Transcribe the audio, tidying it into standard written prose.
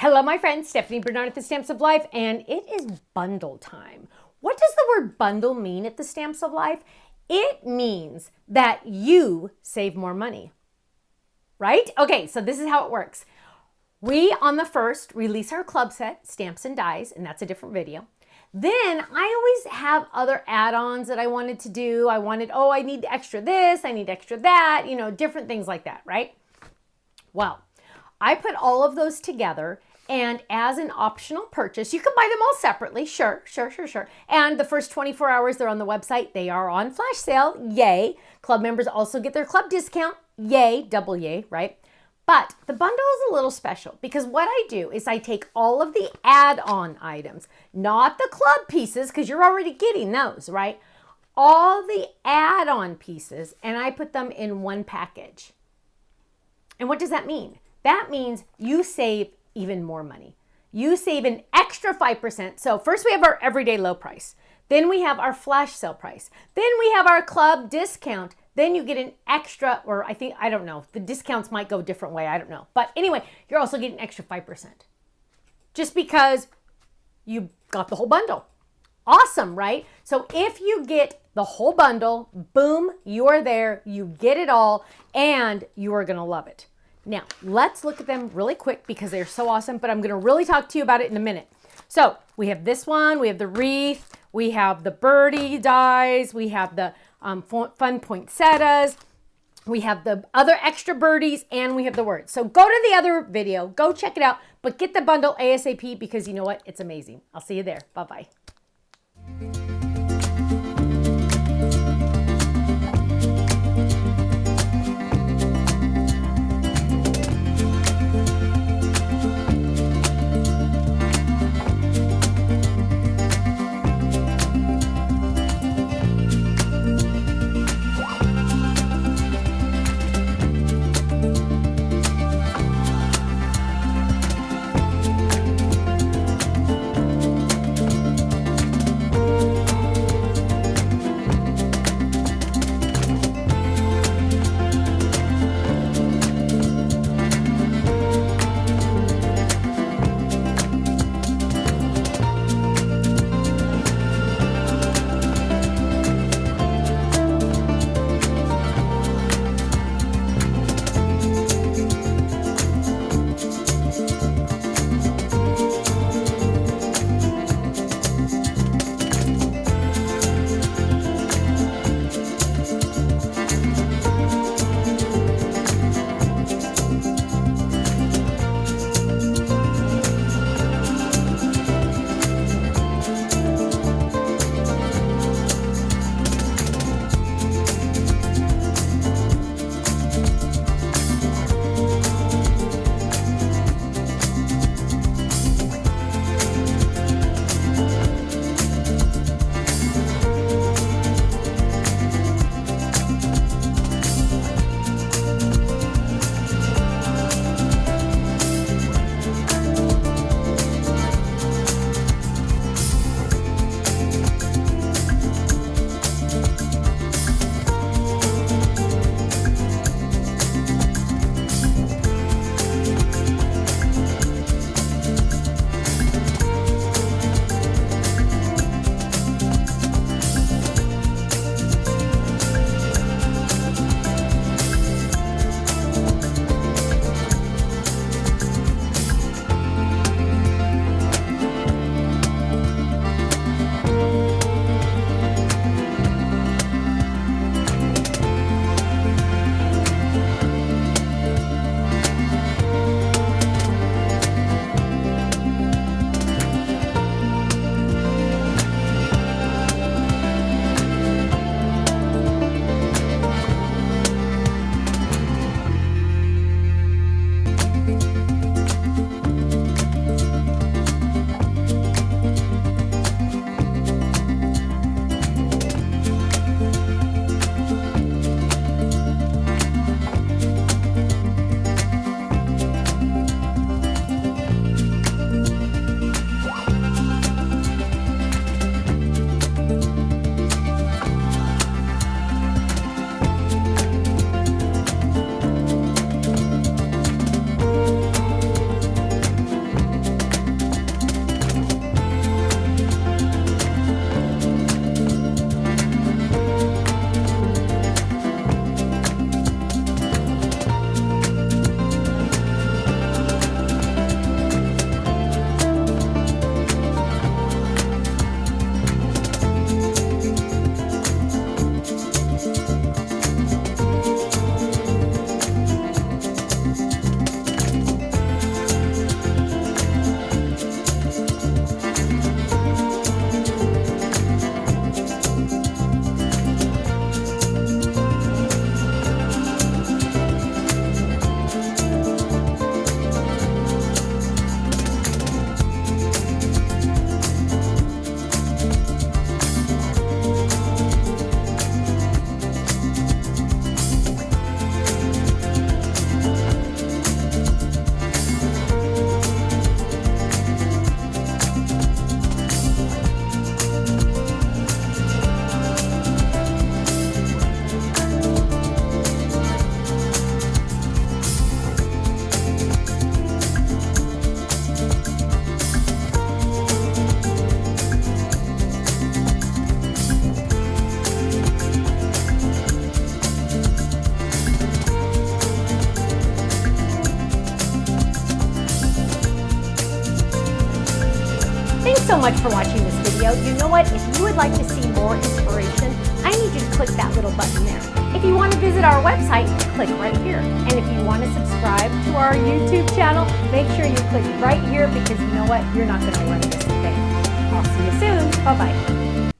Hello, my friend, Stephanie Bernard at the Stamps of Life, and it is bundle time. What does the word bundle mean at the Stamps of Life? It means that you save more money, right? Okay, so this is how it works. We, on the 1st, release our club set, Stamps and Dies, and that's a different video. Then I always have other add-ons that I wanted to do. I need extra this, I need extra that, different things like that, right? Well, I put all of those together, and as an optional purchase, you can buy them all separately, sure. And the first 24 hours they're on the website, they are on flash sale, yay. Club members also get their club discount, yay, double yay, right? But the bundle is a little special because what I do is I take all of the add-on items, not the club pieces, because you're already getting those, right? All the add-on pieces, and I put them in one package. And what does that mean? That means you save even more money. You save an extra 5%. So first we have our everyday low price. Then we have our flash sale price. Then we have our club discount. Then you get an extra, or I don't know, the discounts might go a different way, I don't know. But anyway, you're also getting an extra 5%. Just because you got the whole bundle. Awesome, right? So if you get the whole bundle, boom, you are there, you get it all, and you are gonna love it. Now, let's look at them really quick because they're so awesome, but I'm going to really talk to you about it in a minute. So we have this one, we have the wreath, we have the birdie dies, we have the fun poinsettias, we have the other extra birdies, and we have the words. So go to the other video, go check it out, but get the bundle ASAP because you know what? It's amazing. I'll see you there. Bye-bye. much for watching this video. You know what? If you would like to see more inspiration, I need you to click that little button there. If you want to visit our website, click right here. And if you want to subscribe to our YouTube channel, make sure you click right here because you know what? You're not going to want to miss a thing. I'll see you soon. Bye-bye.